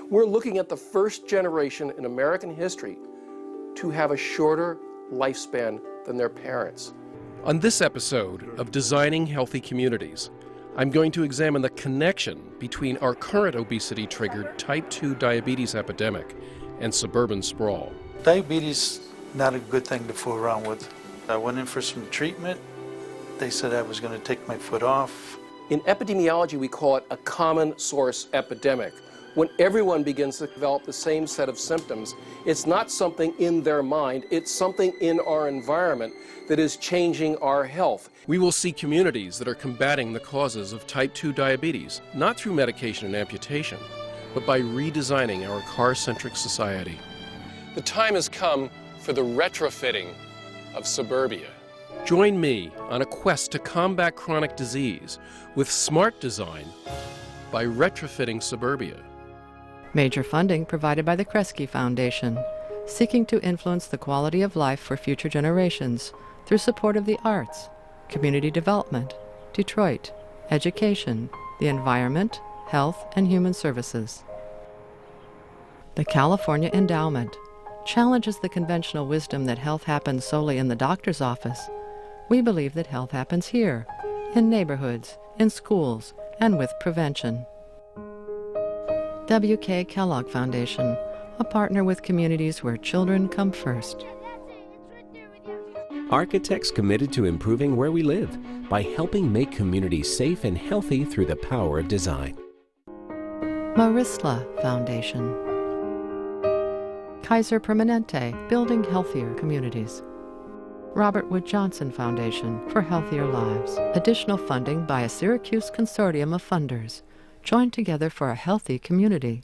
We're looking at the first generation in American history to have a shorter lifespan than their parents. On this episode of Designing Healthy Communities, I'm going to examine the connection between our current obesity-triggered type 2 diabetes epidemic and suburban sprawl. Diabetes, not a good thing to fool around with. I went in for some treatment. They said I was going to take my foot off. In epidemiology, we call it a common source epidemic. When everyone begins to develop the same set of symptoms, it's not something in their mind, it's something in our environment that is changing our health. We will see communities that are combating the causes of type 2 diabetes, not through medication and amputation, but by redesigning our car-centric society. The time has come for the retrofitting of suburbia. Join me on a quest to combat chronic disease with smart design by retrofitting suburbia. Major funding provided by the Kresge Foundation, seeking to influence the quality of life for future generations through support of the arts, community development, Detroit, education, the environment, health, and human services. The California Endowment challenges the conventional wisdom that health happens solely in the doctor's office. We believe that health happens here, in neighborhoods, in schools, and with prevention. W.K. Kellogg Foundation, a partner with communities where children come first. Architects committed to improving where we live by helping make communities safe and healthy through the power of design. Marisla Foundation. Kaiser Permanente, building healthier communities. Robert Wood Johnson Foundation for Healthier Lives. Additional funding by a Syracuse consortium of funders, joined together for a healthy community.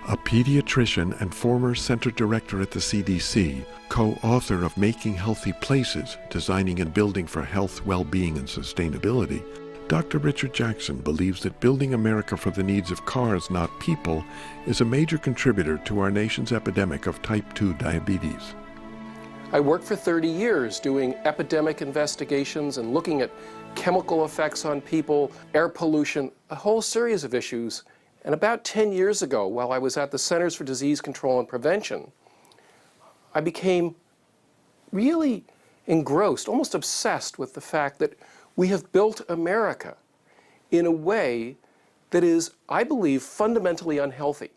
A pediatrician and former center director at the CDC, co-author of Making Healthy Places, Designing and Building for Health, Well-Being, and Sustainability, Dr. Richard Jackson believes that building America for the needs of cars, not people, is a major contributor to our nation's epidemic of type 2 diabetes. I worked for 30 years doing epidemic investigations and looking at chemical effects on people, air pollution, a whole series of issues. And about 10 years ago, while I was at the Centers for Disease Control and Prevention, I became really engrossed, almost obsessed with the fact that we have built America in a way that is, I believe, fundamentally unhealthy,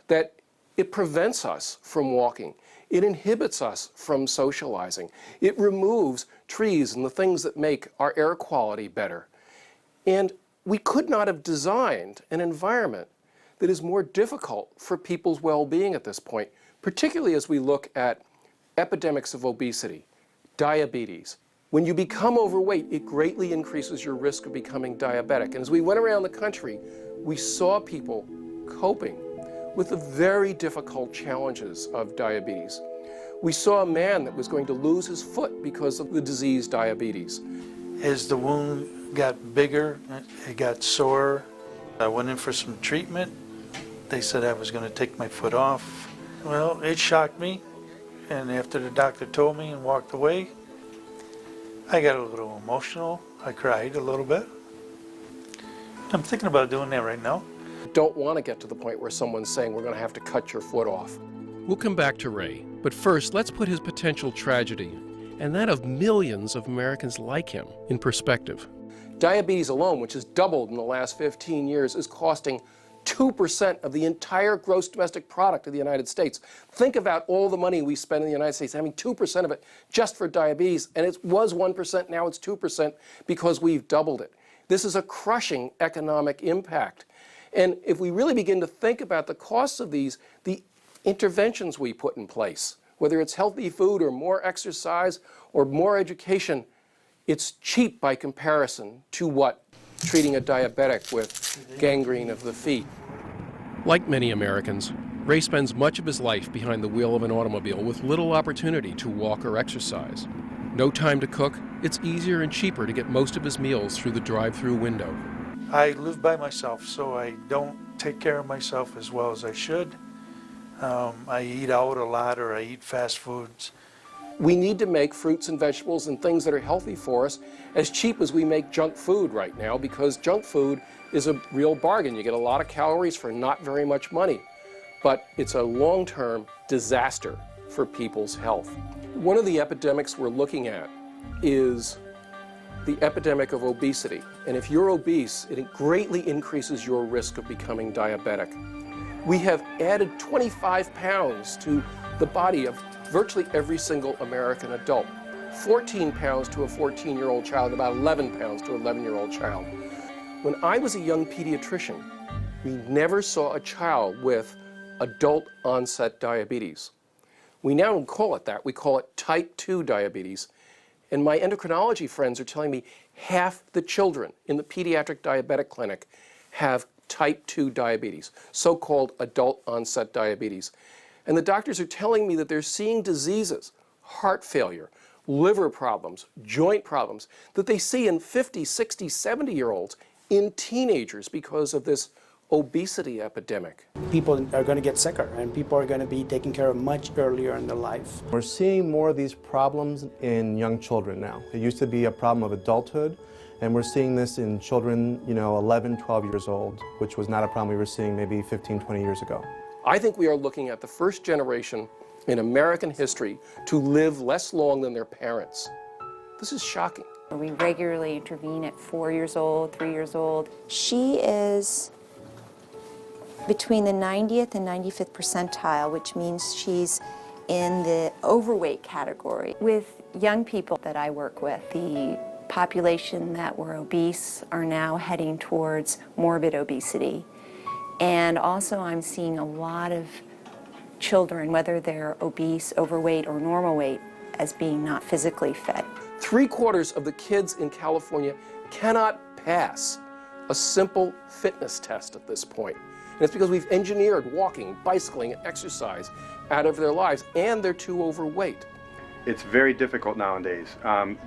that it prevents us from walking. It inhibits us from socializing. It removes trees and the things that make our air quality better. And we could not have designed an environment that is more difficult for people's well-being at this point, particularly as we look at epidemics of obesity, diabetes. When you become overweight, it greatly increases your risk of becoming diabetic. And as we went around the country, we saw people coping with the very difficult challenges of diabetes. We saw a man that was going to lose his foot because of the disease diabetes. As the wound got bigger, it got sore. I went in for some treatment. They said I was going to take my foot off. Well, it shocked me, and after the doctor told me and walked away, I got a little emotional. I cried a little bit. I'm thinking about doing that right now. Don't want to get to the point where someone's saying we're going to have to cut your foot off. We'll come back to Ray, but first let's put his potential tragedy, and that of millions of Americans like him, in perspective. Diabetes alone, which has doubled in the last 15 years, is costing 2% of the entire gross domestic product of the United States. Think about all the money we spend in the United States, having 2% of it just for diabetes, and it was 1%, now it's 2% because we've doubled it. This is a crushing economic impact. And if we really begin to think about the costs of these, the interventions we put in place, whether it's healthy food or more exercise or more education, it's cheap by comparison to what? Treating a diabetic with gangrene of the feet. Like many Americans, Ray spends much of his life behind the wheel of an automobile with little opportunity to walk or exercise. No time to cook, it's easier and cheaper to get most of his meals through the drive-through window. I live by myself, so I don't take care of myself as well as I should. I eat out a lot, or I eat fast foods. We need to make fruits and vegetables and things that are healthy for us as cheap as we make junk food right now, because junk food is a real bargain. You get a lot of calories for not very much money, but it's a long-term disaster for people's health. One of the epidemics we're looking at is the epidemic of obesity. And if you're obese, it greatly increases your risk of becoming diabetic. We have added 25 pounds to the body of virtually every single American adult. 14 pounds to a 14-year-old child, about 11 pounds to an 11-year-old child. When I was a young pediatrician, we never saw a child with adult onset diabetes. We now don't call it that. We call it type 2 diabetes. And my endocrinology friends are telling me half the children in the pediatric diabetic clinic have type 2 diabetes, so-called adult onset diabetes. And the doctors are telling me that they're seeing diseases, heart failure, liver problems, joint problems, that they see in 50, 60, 70-year-olds, in teenagers because of this obesity epidemic. People are going to get sicker, and people are going to be taken care of much earlier in their life. We're seeing more of these problems in young children now. It used to be a problem of adulthood, and we're seeing this in children, 11, 12 years old, which was not a problem we were seeing maybe 15, 20 years ago. I think we are looking at the first generation in American history to live less long than their parents. This is shocking. We regularly intervene at 4 years old, 3 years old. She is between the 90th and 95th percentile, which means she's in the overweight category. With young people that I work with, the population that were obese are now heading towards morbid obesity. And also I'm seeing a lot of children, whether they're obese, overweight, or normal weight, as being not physically fit. 3/4 of the kids in California cannot pass a simple fitness test at this point. And it's because we've engineered walking, bicycling, and exercise out of their lives, and they're too overweight. It's very difficult nowadays.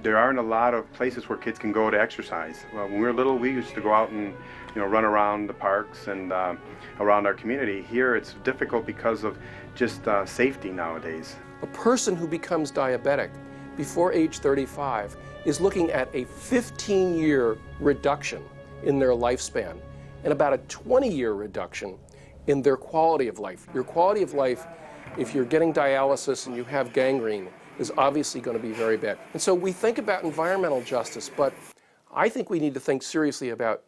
There aren't a lot of places where kids can go to exercise. When we were little, we used to go out and run around the parks and around our community. Here it's difficult because of just safety nowadays. A person who becomes diabetic before age 35 is looking at a 15-year reduction in their lifespan and about a 20-year reduction in their quality of life. Your quality of life, if you're getting dialysis and you have gangrene, is obviously going to be very bad. And so we think about environmental justice, but I think we need to think seriously about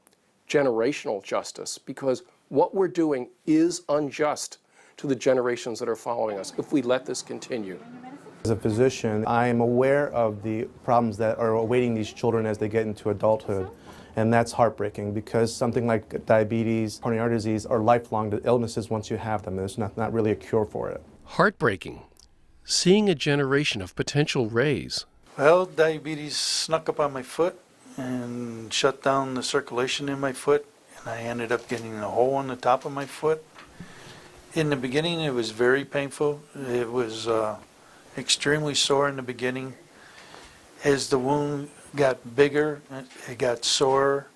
generational justice, because what we're doing is unjust to the generations that are following us if we let this continue. As a physician, I am aware of the problems that are awaiting these children as they get into adulthood. And that's heartbreaking, because something like diabetes, coronary artery disease are lifelong illnesses once you have them. There's not really a cure for it. Heartbreaking. Seeing a generation of potential Rays. Well, diabetes snuck up on my foot and shut down the circulation in my foot, and I ended up getting a hole on the top of my foot. In the beginning, it was very painful. It was extremely sore in the beginning. As the wound got bigger, it got sore.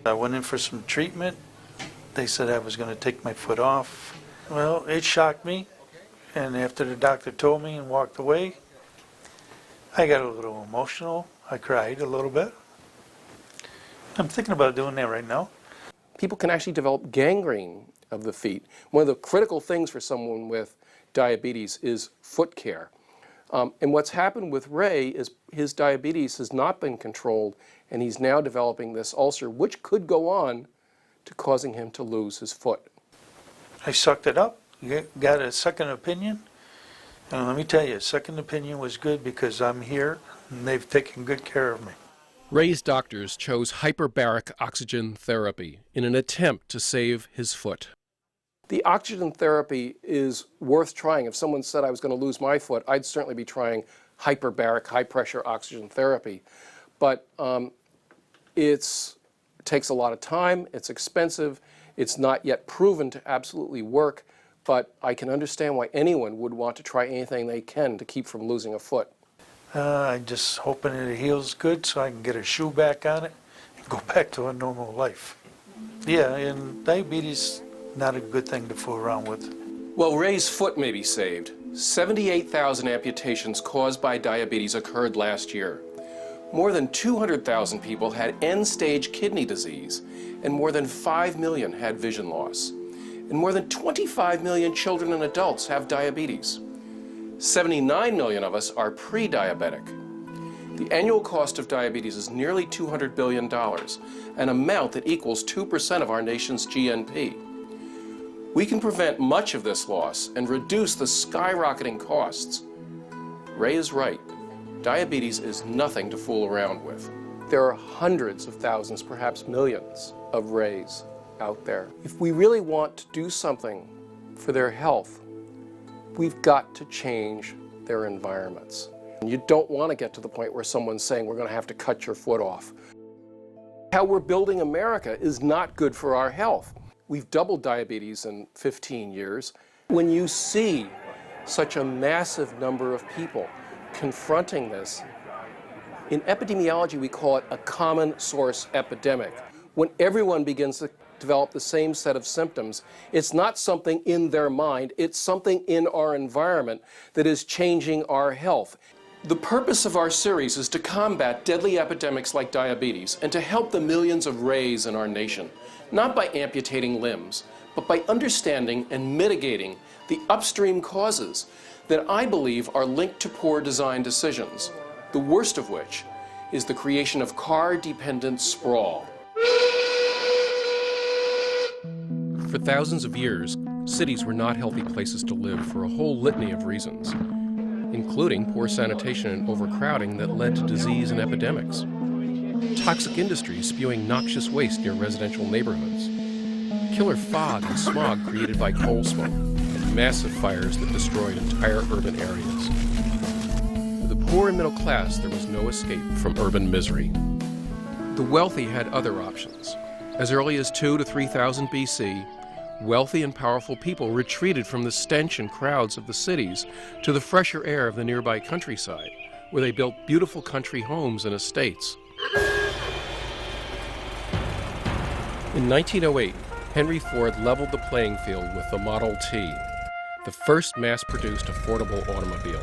I went in for some treatment. They said I was going to take my foot off. Well, it shocked me, and after the doctor told me and walked away, I got a little emotional. I cried a little bit. I'm thinking about doing that right now. People can actually develop gangrene of the feet. One of the critical things for someone with diabetes is foot care. And what's happened with Ray is his diabetes has not been controlled, and he's now developing this ulcer, which could go on to causing him to lose his foot. I sucked it up, got a second opinion, and let me tell you, a second opinion was good because I'm here, and they've taken good care of me. Ray's doctors chose hyperbaric oxygen therapy in an attempt to save his foot. The oxygen therapy is worth trying. If someone said I was going to lose my foot, I'd certainly be trying hyperbaric, high-pressure oxygen therapy. But it takes a lot of time, it's expensive, it's not yet proven to absolutely work, but I can understand why anyone would want to try anything they can to keep from losing a foot. I'm just hoping it heals good so I can get a shoe back on it and go back to a normal life. Yeah, and diabetes, not a good thing to fool around with. Well, Ray's foot may be saved, 78,000 amputations caused by diabetes occurred last year. More than 200,000 people had end-stage kidney disease, and more than 5 million had vision loss. And more than 25 million children and adults have diabetes. 79 million of us are pre-diabetic. The annual cost of diabetes is nearly $200 billion, an amount that equals 2% of our nation's GNP. We can prevent much of this loss and reduce the skyrocketing costs. Ray is right. Diabetes is nothing to fool around with. There are hundreds of thousands, perhaps millions, of Rays out there. If we really want to do something for their health, we've got to change their environments. You don't want to get to the point where someone's saying we're going to have to cut your foot off. How we're building America is not good for our health. We've doubled diabetes in 15 years. When you see such a massive number of people confronting this, in epidemiology we call it a common source epidemic. When everyone begins to develop the same set of symptoms, it's not something in their mind, it's something in our environment that is changing our health. The purpose of our series is to combat deadly epidemics like diabetes and to help the millions of Rays in our nation, not by amputating limbs, but by understanding and mitigating the upstream causes that I believe are linked to poor design decisions, the worst of which is the creation of car-dependent sprawl. For thousands of years, cities were not healthy places to live for a whole litany of reasons, including poor sanitation and overcrowding that led to disease and epidemics, toxic industries spewing noxious waste near residential neighborhoods, killer fog and smog created by coal smoke, and massive fires that destroyed entire urban areas. For the poor and middle class, there was no escape from urban misery. The wealthy had other options. As early as 2,000 to 3,000 BC, wealthy and powerful people retreated from the stench and crowds of the cities to the fresher air of the nearby countryside, where they built beautiful country homes and estates. In 1908, Henry Ford leveled the playing field with the Model T, the first mass-produced affordable automobile.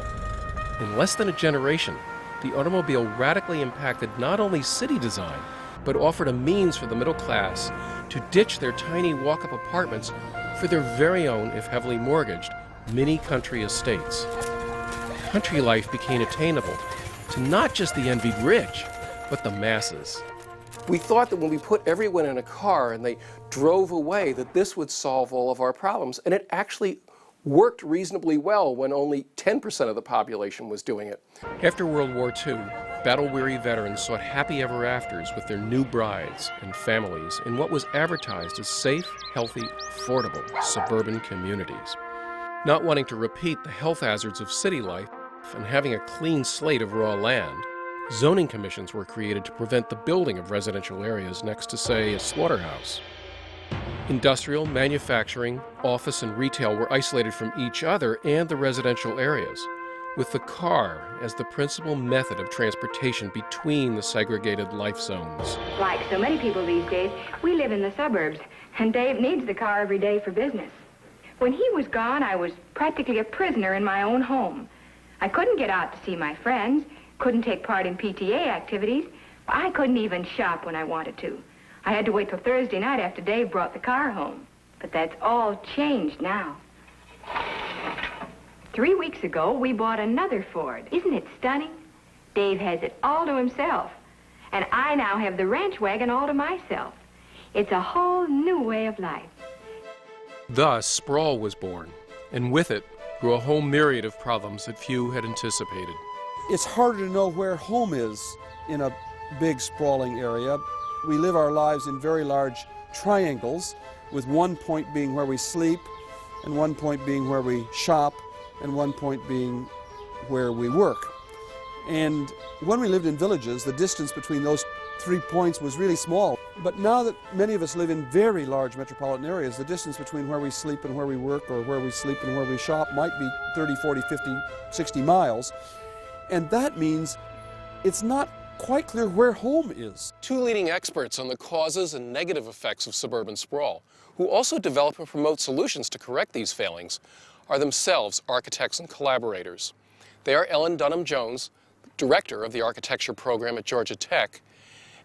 In less than a generation, the automobile radically impacted not only city design, but offered a means for the middle class to ditch their tiny walk-up apartments for their very own, if heavily mortgaged, mini country estates. Country life became attainable to not just the envied rich, but the masses. We thought that when we put everyone in a car and they drove away, that this would solve all of our problems, and it actually worked reasonably well when only 10% of the population was doing it. After World War II, battle-weary veterans sought happy ever afters with their new brides and families in what was advertised as safe, healthy, affordable suburban communities. Not wanting to repeat the health hazards of city life and having a clean slate of raw land, zoning commissions were created to prevent the building of residential areas next to, say, a slaughterhouse. Industrial, manufacturing, office, and retail were isolated from each other and the residential areas, with the car as the principal method of transportation between the segregated life zones. Like so many people these days, we live in the suburbs, and Dave needs the car every day for business. When he was gone, I was practically a prisoner in my own home. I couldn't get out to see my friends, couldn't take part in PTA activities. I couldn't even shop when I wanted to. I had to wait till Thursday night after Dave brought the car home. But that's all changed now. 3 weeks ago, we bought another Ford. Isn't it stunning? Dave has it all to himself. And I now have the ranch wagon all to myself. It's a whole new way of life. Thus, sprawl was born, and with it grew a whole myriad of problems that few had anticipated. It's harder to know where home is in a big sprawling area. We live our lives in very large triangles, with one point being where we sleep, and one point being where we shop, and one point being where we work. And when we lived in villages, the distance between those 3 points was really small. But now that many of us live in very large metropolitan areas, the distance between where we sleep and where we work, or where we sleep and where we shop, might be 30, 40, 50, 60 miles. And that means it's not quite clear where home is. Two leading experts on the causes and negative effects of suburban sprawl, who also develop and promote solutions to correct these failings, are themselves architects and collaborators. They are Ellen Dunham-Jones, director of the architecture program at Georgia Tech,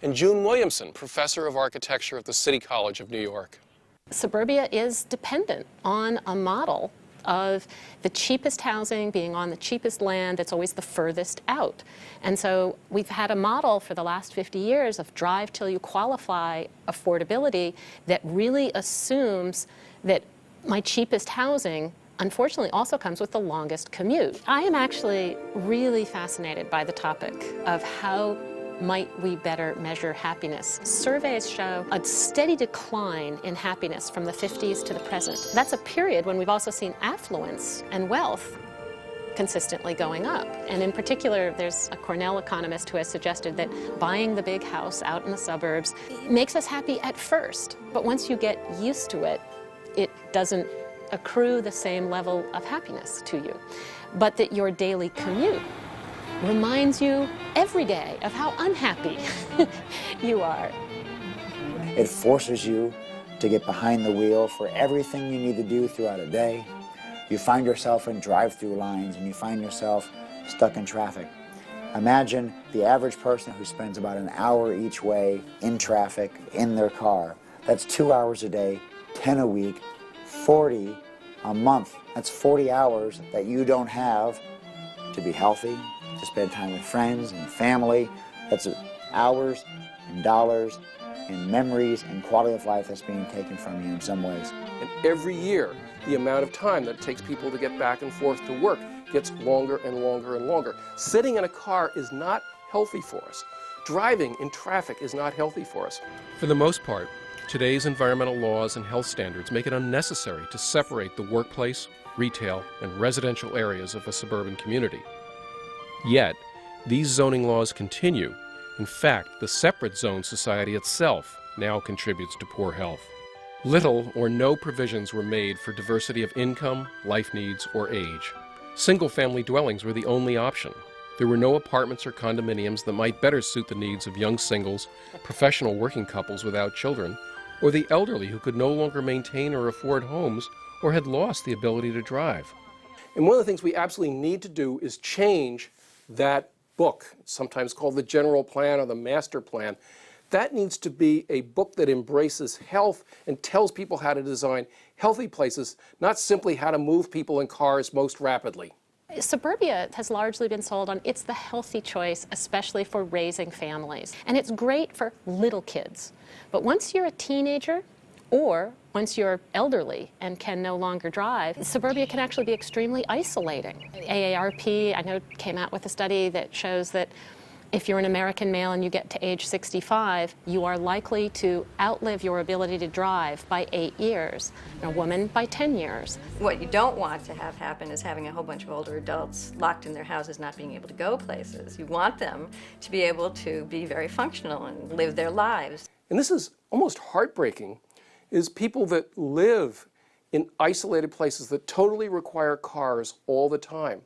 and June Williamson, professor of architecture at the City College of New York. Suburbia is dependent on a model of the cheapest housing being on the cheapest land that's always the furthest out. And so we've had a model for the last 50 years of drive till you qualify affordability that really assumes that my cheapest housing unfortunately also comes with the longest commute. I am actually really fascinated by the topic of how might we better measure happiness. Surveys show a steady decline in happiness from the 50s to the present. That's a period when we've also seen affluence and wealth consistently going up. And in particular, there's a Cornell economist who has suggested that buying the big house out in the suburbs makes us happy at first, but once you get used to it, it doesn't accrue the same level of happiness to you. But that your daily commute reminds you every day of how unhappy you are. It forces you to get behind the wheel for everything you need to do throughout a day. You find yourself in drive-through lines and you find yourself stuck in traffic. Imagine the average person who spends about an hour each way in traffic in their car. That's 2 hours a day, 10 a week, 40 a month. That's 40 hours that you don't have to be healthy, to spend time with friends and family. That's hours and dollars and memories and quality of life that's being taken from you in some ways. And every year, the amount of time that it takes people to get back and forth to work gets longer and longer and longer. Sitting in a car is not healthy for us. Driving in traffic is not healthy for us. For the most part, today's environmental laws and health standards make it unnecessary to separate the workplace, retail, and residential areas of a suburban community. Yet, these zoning laws continue. In fact, the separate zone society itself now contributes to poor health. Little or no provisions were made for diversity of income, life needs, or age. Single-family dwellings were the only option. There were no apartments or condominiums that might better suit the needs of young singles, professional working couples without children, or the elderly who could no longer maintain or afford homes or had lost the ability to drive. And one of the things we absolutely need to do is change that book, sometimes called the general plan or the master plan. That needs to be a book that embraces health and tells people how to design healthy places, not simply how to move people in cars most rapidly. Suburbia has largely been sold on it's the healthy choice, especially for raising families. And it's great for little kids. But once you're a teenager, or once you're elderly and can no longer drive, suburbia can actually be extremely isolating. AARP, I know, came out with a study that shows that if you're an American male and you get to age 65, you are likely to outlive your ability to drive by 8 years, and a woman by 10 years. What you don't want to have happen is having a whole bunch of older adults locked in their houses not being able to go places. You want them to be able to be very functional and live their lives. And this is almost heartbreaking, is people that live in isolated places that totally require cars all the time.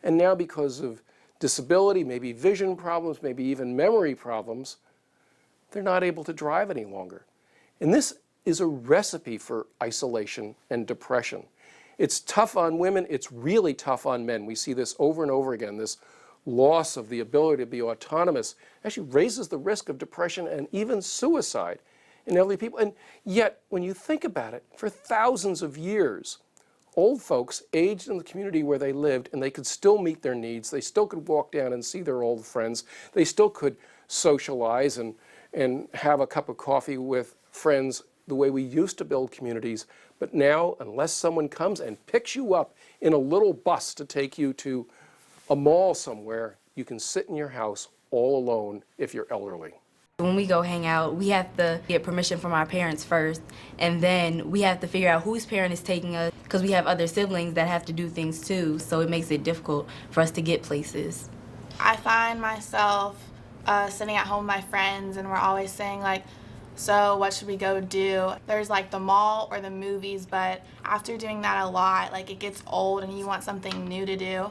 And now because of disability, maybe vision problems, maybe even memory problems, they're not able to drive any longer. And this is a recipe for isolation and depression. It's tough on women, it's really tough on men. We see this over and over again. This loss of the ability to be autonomous actually raises the risk of depression and even suicide in elderly people. And yet, when you think about it, for thousands of years, old folks aged in the community where they lived and they could still meet their needs. They still could walk down and see their old friends. They still could socialize and have a cup of coffee with friends the way we used to build communities. But now, unless someone comes and picks you up in a little bus to take you to a mall somewhere, you can sit in your house all alone if you're elderly. When we go hang out, we have to get permission from our parents first, and then we have to figure out whose parent is taking us, because we have other siblings that have to do things too, so it makes it difficult for us to get places. I find myself sitting at home with my friends, and we're always saying, like, so what should we go do? There's like the mall or the movies, but after doing that a lot, like, it gets old and you want something new to do.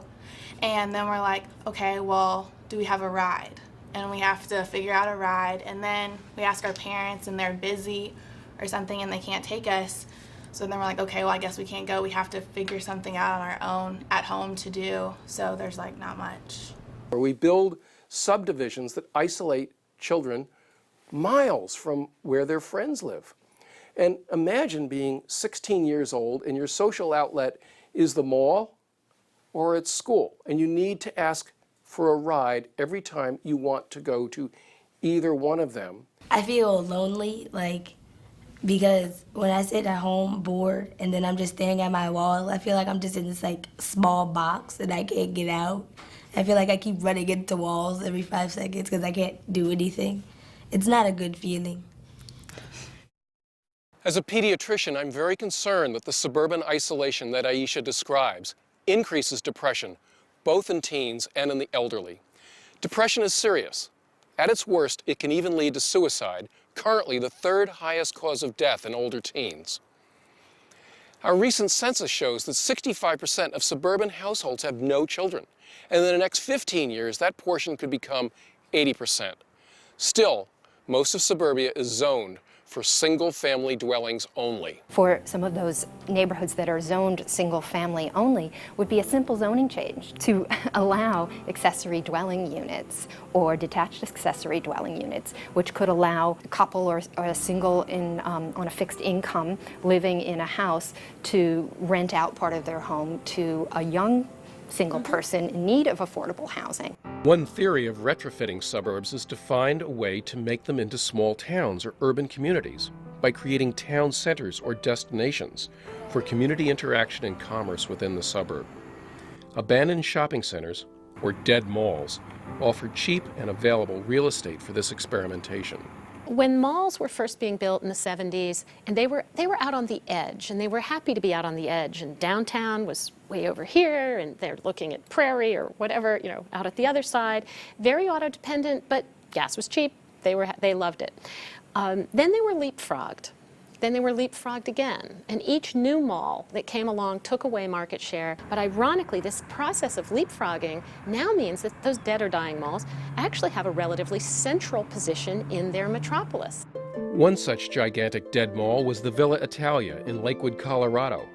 And then we're like, okay, well, do we have a ride? And we have to figure out a ride, and then we ask our parents and they're busy or something and they can't take us. So then we're like, okay, well, I guess we can't go. We have to figure something out on our own at home to do. So there's like not much. We build subdivisions that isolate children miles from where their friends live. And imagine being 16 years old and your social outlet is the mall or it's school, and you need to ask for a ride every time you want to go to either one of them. I feel lonely, because when I sit at home bored and then I'm just staring at my wall, I feel like I'm just in this small box and I can't get out. I feel like I keep running into walls every 5 seconds because I can't do anything. It's not a good feeling. As a pediatrician, I'm very concerned that the suburban isolation that Aisha describes increases depression, both in teens and in the elderly. Depression is serious. At its worst, it can even lead to suicide, currently the 3rd highest cause of death in older teens. Our recent census shows that 65% of suburban households have no children, and in the next 15 years, that portion could become 80%. Still, most of suburbia is zoned for single-family dwellings only. For some of those neighborhoods that are zoned single-family only would be a simple zoning change to allow accessory dwelling units or detached accessory dwelling units, which could allow a couple or a single on a fixed income living in a house to rent out part of their home to a young single person in need of affordable housing. One theory of retrofitting suburbs is to find a way to make them into small towns or urban communities by creating town centers or destinations for community interaction and commerce within the suburb. Abandoned shopping centers, or dead malls, offer cheap and available real estate for this experimentation. When malls were first being built in the 70s, and they were out on the edge, and they were happy to be out on the edge, and downtown was way over here, and they're looking at Prairie or whatever, out at the other side. Very auto-dependent, but gas was cheap. They loved it. Then they were leapfrogged. Then they were leapfrogged again. And each new mall that came along took away market share. But ironically, this process of leapfrogging now means that those dead or dying malls actually have a relatively central position in their metropolis. One such gigantic dead mall was the Villa Italia in Lakewood, Colorado,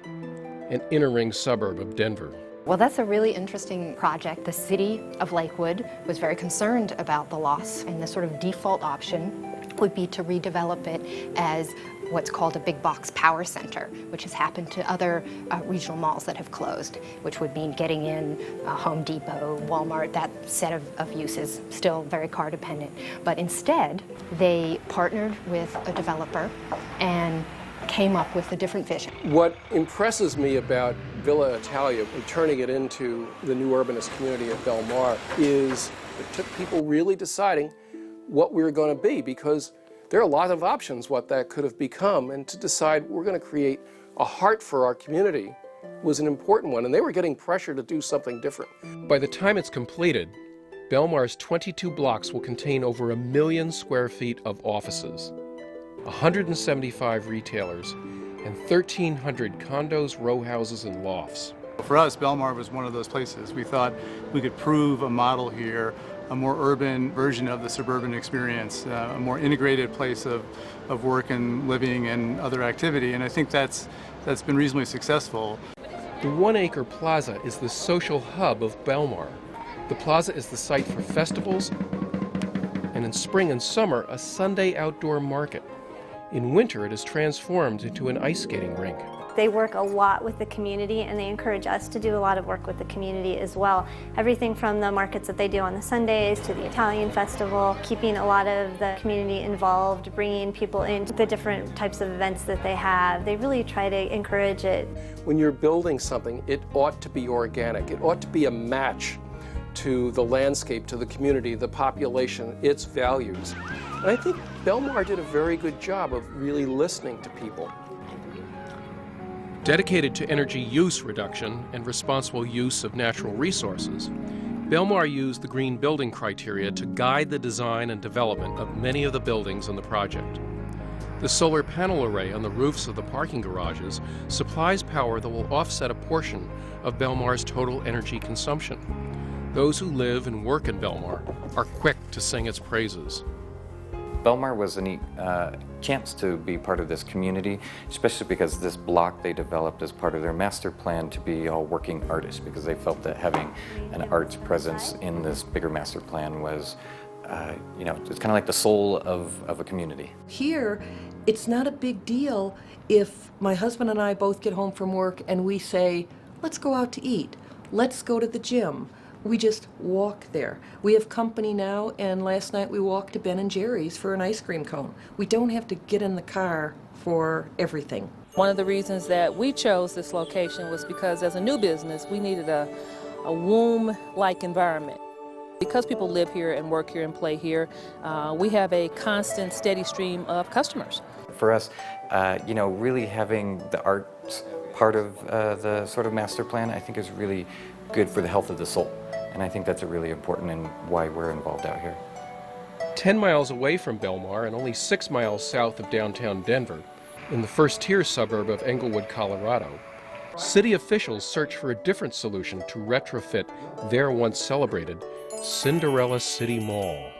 an inner-ring suburb of Denver. Well, that's a really interesting project. The city of Lakewood was very concerned about the loss, and the sort of default option would be to redevelop it as what's called a big box power center, which has happened to other regional malls that have closed, which would mean getting in Home Depot, Walmart, that set of uses, still very car dependent. But instead, they partnered with a developer and came up with a different vision. What impresses me about Villa Italia and turning it into the new urbanist community of Del Mar is it took people really deciding what we were going to be, because there are a lot of options what that could have become, and to decide we're going to create a heart for our community was an important one, and they were getting pressure to do something different. By the time it's completed, Del Mar's 22 blocks will contain over 1 million square feet of offices, 175 retailers, and 1,300 condos, row houses, and lofts. For us, Belmar was one of those places. We thought we could prove a model here, a more urban version of the suburban experience, a more integrated place of work and living and other activity, and I think that's been reasonably successful. The 1-acre plaza is the social hub of Belmar. The plaza is the site for festivals, and in spring and summer, a Sunday outdoor market. In winter, it is transformed into an ice skating rink. They work a lot with the community, and they encourage us to do a lot of work with the community as well. Everything from the markets that they do on the Sundays to the Italian festival, keeping a lot of the community involved, bringing people into the different types of events that they have. They really try to encourage it. When you're building something, it ought to be organic. It ought to be a match to the landscape, to the community, the population, its values. And I think Belmar did a very good job of really listening to people. Dedicated to energy use reduction and responsible use of natural resources, Belmar used the green building criteria to guide the design and development of many of the buildings in the project. The solar panel array on the roofs of the parking garages supplies power that will offset a portion of Belmar's total energy consumption. Those who live and work in Belmar are quick to sing its praises. Belmar was a neat chance to be part of this community, especially because this block they developed as part of their master plan to be all working artists, because they felt that having an arts presence in this bigger master plan was, you know, it's kind of like the soul of a community. Here, it's not a big deal if my husband and I both get home from work and we say, let's go out to eat, let's go to the gym. We just walk there. We have company now, and last night we walked to Ben & Jerry's for an ice cream cone. We don't have to get in the car for everything. One of the reasons that we chose this location was because as a new business, we needed a womb-like environment. Because people live here and work here and play here, we have a constant, steady stream of customers. For us, you know, really having the arts part of the sort of master plan, I think is really good for the health of the soul. And I think that's really important and why we're involved out here. 10 miles away from Belmar and only 6 miles south of downtown Denver, in the first-tier suburb of Englewood, Colorado, city officials search for a different solution to retrofit their once celebrated Cinderella City Mall.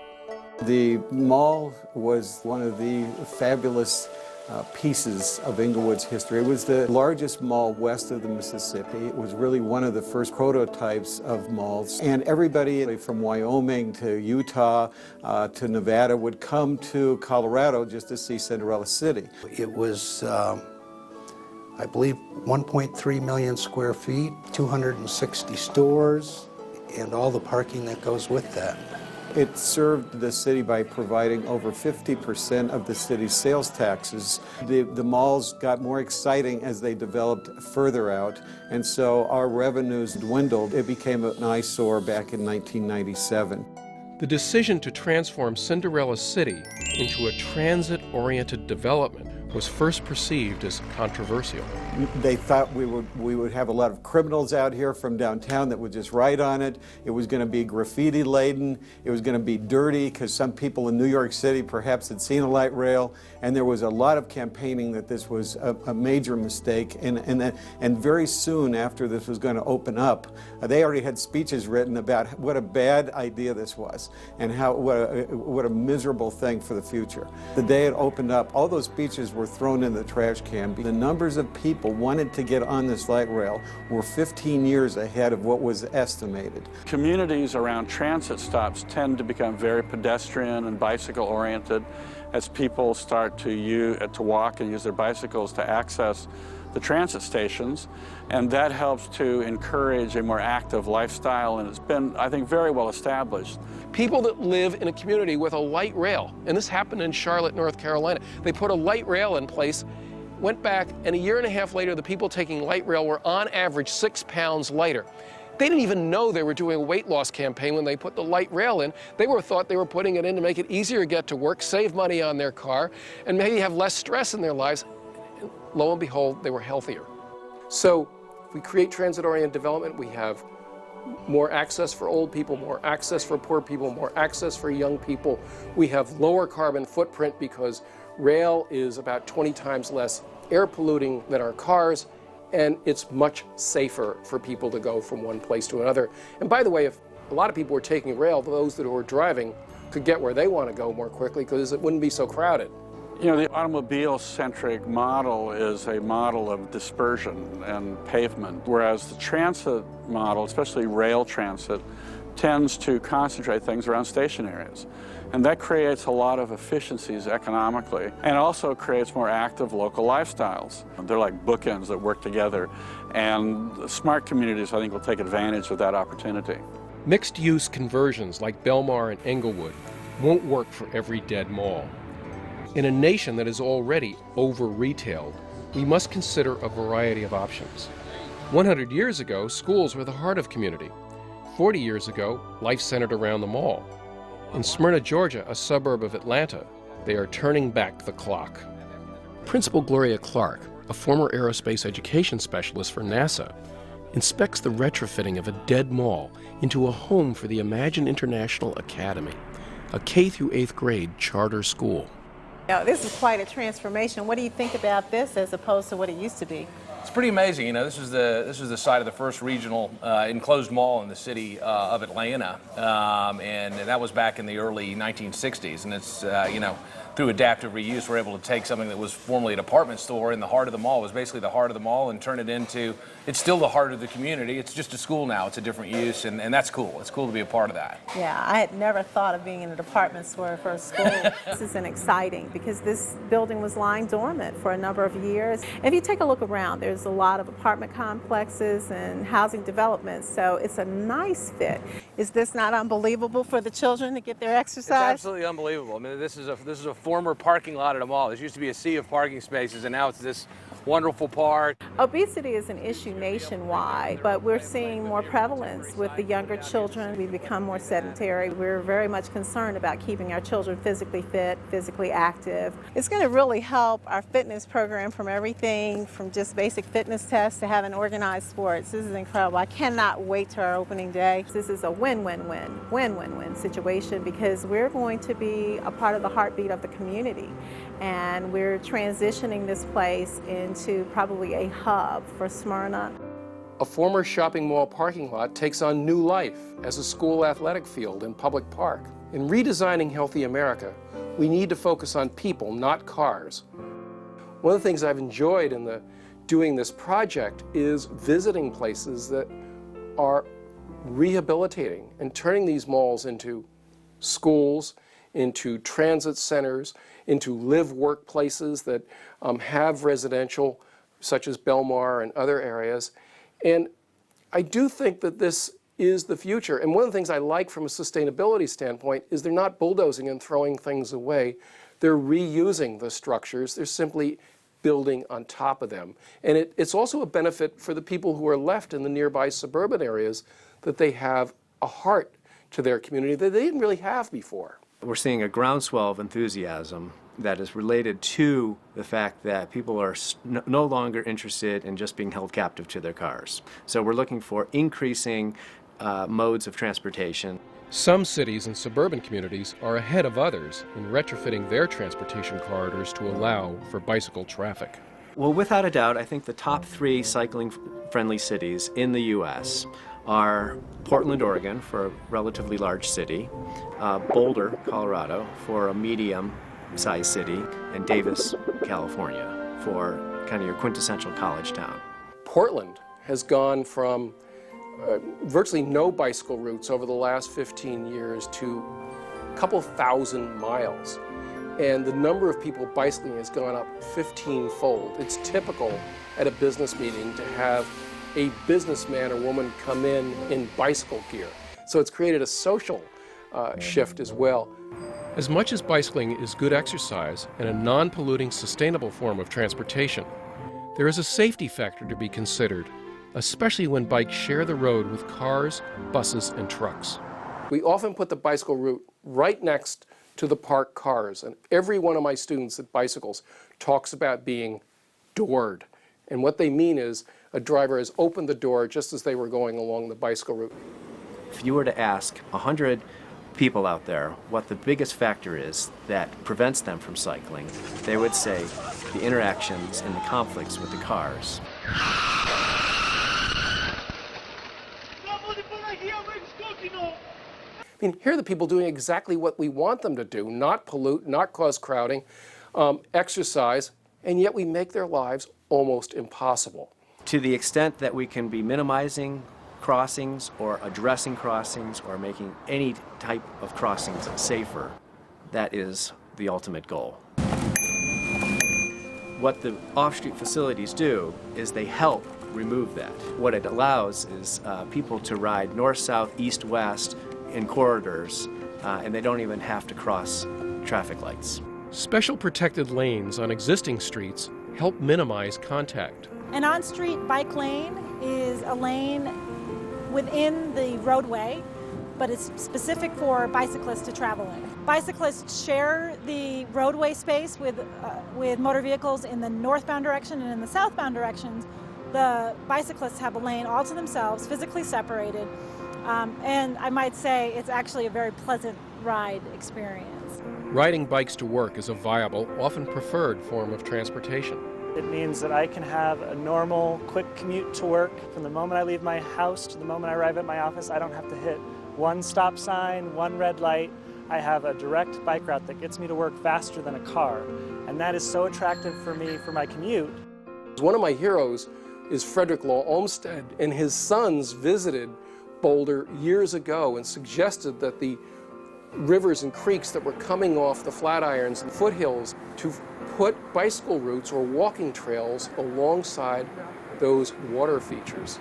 The mall was one of the fabulous pieces of Englewood's history. It was the largest mall west of the Mississippi. It was really one of the first prototypes of malls. And everybody from Wyoming to Utah to Nevada would come to Colorado just to see Cinderella City. It was, I believe, 1.3 million square feet, 260 stores, and all the parking that goes with that. It served the city by providing over 50% of the city's sales taxes. The malls got more exciting as they developed further out, and so our revenues dwindled. It became an eyesore back in 1997. The decision to transform Cinderella City into a transit-oriented development was first perceived as controversial. They thought we would have a lot of criminals out here from downtown that would just ride on it. It was going to be graffiti laden. It was going to be dirty because some people in New York City perhaps had seen a light rail, and there was a lot of campaigning that this was a major mistake. And very soon after this was going to open up, they already had speeches written about what a bad idea this was and what a miserable thing for the future. The day it opened up, all those speeches were thrown in the trash can. The numbers of people wanted to get on this light rail were 15 years ahead of what was estimated. Communities around transit stops tend to become very pedestrian and bicycle oriented as people start to walk and use their bicycles to access the transit stations, and that helps to encourage a more active lifestyle, and it's been, I think, very well established. People that live in a community with a light rail, and this happened in Charlotte, North Carolina, they put a light rail in place, went back, and a year and a half later, the people taking light rail were on average 6 pounds lighter. They didn't even know they were doing a weight loss campaign when they put the light rail in. They thought they were putting it in to make it easier to get to work, save money on their car, and maybe have less stress in their lives. And lo and behold, they were healthier. So if we create transit-oriented development, we have more access for old people, more access for poor people, more access for young people. We have lower carbon footprint because rail is about 20 times less air polluting than our cars, and it's much safer for people to go from one place to another. And by the way, if a lot of people were taking rail, those that were driving could get where they want to go more quickly because it wouldn't be so crowded. You know, the automobile-centric model is a model of dispersion and pavement, whereas the transit model, especially rail transit, tends to concentrate things around station areas. And that creates a lot of efficiencies economically and also creates more active local lifestyles. They're like bookends that work together, and smart communities, I think, will take advantage of that opportunity. Mixed-use conversions like Belmar and Englewood won't work for every dead mall. In a nation that is already over-retailed, we must consider a variety of options. 100 years ago, schools were the heart of community. 40 years ago, life centered around the mall. In Smyrna, Georgia, a suburb of Atlanta, they are turning back the clock. Principal Gloria Clark, a former aerospace education specialist for NASA, inspects the retrofitting of a dead mall into a home for the Imagine International Academy, a K through 8th grade charter school. Now, this is quite a transformation. What do you think about this as opposed to what it used to be? It's pretty amazing. You know, this is the site of the first regional enclosed mall in the city of Atlanta, and that was back in the early 1960s. And it's you know, through adaptive reuse, we're able to take something that was formerly a department store in the heart of the mall, was basically the heart of the mall, and turn it into, it's still the heart of the community. It's just a school now. It's a different use, and that's cool. It's cool to be a part of that. Yeah, I had never thought of being in a department store for a school. This is exciting because this building was lying dormant for a number of years. If you take a look around, there's a lot of apartment complexes and housing developments, so it's a nice fit. Is this not unbelievable for the children to get their exercise? It's absolutely unbelievable. I mean, this is a former parking lot at a mall. There used to be a sea of parking spaces, and now it's this wonderful park. Obesity is an issue nationwide, but we're seeing more prevalence with the younger children. We become more sedentary. We're very much concerned about keeping our children physically fit, physically active. It's going to really help our fitness program, from everything from just basic fitness tests to having organized sports. This is incredible. I cannot wait to our opening day. This is a win-win-win situation because we're going to be a part of the heartbeat of the community, and we're transitioning this place into probably a hub for Smyrna. A former shopping mall parking lot takes on new life as a school athletic field and public park. In redesigning Healthy America, we need to focus on people, not cars. One of the things I've enjoyed in doing this project is visiting places that are rehabilitating and turning these malls into schools, into transit centers, into live-work places that have residential, such as Belmar and other areas. And I do think that this is the future. And one of the things I like from a sustainability standpoint is they're not bulldozing and throwing things away. They're reusing the structures. They're simply building on top of them. And it's also a benefit for the people who are left in the nearby suburban areas, that they have a heart to their community that they didn't really have before. We're seeing a groundswell of enthusiasm that is related to the fact that people are no longer interested in just being held captive to their cars. So we're looking for increasing modes of transportation. Some cities and suburban communities are ahead of others in retrofitting their transportation corridors to allow for bicycle traffic. Well, without a doubt, I think the top 3 cycling-friendly cities in the U.S. are Portland, Oregon, for a relatively large city, Boulder, Colorado, for a medium-sized city, and Davis, California, for kind of your quintessential college town. Portland has gone from virtually no bicycle routes over the last 15 years to a couple thousand miles. And the number of people bicycling has gone up 15-fold. It's typical at a business meeting to have a businessman or woman come in bicycle gear. So it's created a social shift as well. As much as bicycling is good exercise and a non-polluting, sustainable form of transportation, there is a safety factor to be considered, especially when bikes share the road with cars, buses, and trucks. We often put the bicycle route right next to the parked cars, and every one of my students at Bicycles talks about being doored. And what they mean is a driver has opened the door just as they were going along the bicycle route. If you were to ask 100 people out there what the biggest factor is that prevents them from cycling, they would say the interactions and the conflicts with the cars. I mean, here are the people doing exactly what we want them to do, not pollute, not cause crowding, exercise, and yet we make their lives almost impossible. To the extent that we can be minimizing crossings or addressing crossings or making any type of crossings safer, that is the ultimate goal. What the off-street facilities do is they help remove that. What it allows is people to ride north, south, east, west in corridors, and they don't even have to cross traffic lights. Special protected lanes on existing streets help minimize contact. An on-street bike lane is a lane within the roadway, but it's specific for bicyclists to travel in. Bicyclists share the roadway space with motor vehicles in the northbound direction, and in the southbound directions, the bicyclists have a lane all to themselves, physically separated, and I might say it's actually a very pleasant ride experience. Riding bikes to work is a viable, often preferred form of transportation. It means that I can have a normal, quick commute to work. From the moment I leave my house to the moment I arrive at my office, I don't have to hit one stop sign, one red light. I have a direct bike route that gets me to work faster than a car. And that is so attractive for me for my commute. One of my heroes is Frederick Law Olmsted, and his sons visited Boulder years ago and suggested that the rivers and creeks that were coming off the Flatirons and foothills to put bicycle routes or walking trails alongside those water features.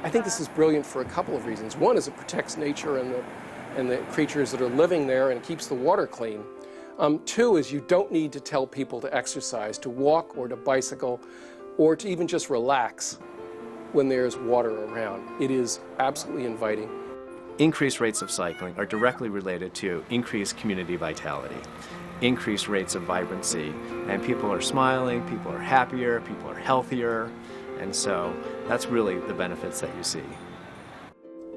I think this is brilliant for a couple of reasons. One is it protects nature and the creatures that are living there and keeps the water clean. Two is you don't need to tell people to exercise, to walk or to bicycle, or to even just relax when there's water around. It is absolutely inviting. Increased rates of cycling are directly related to increased community vitality, increased rates of vibrancy, and people are smiling, people are happier, people are healthier, and so that's really the benefits that you see.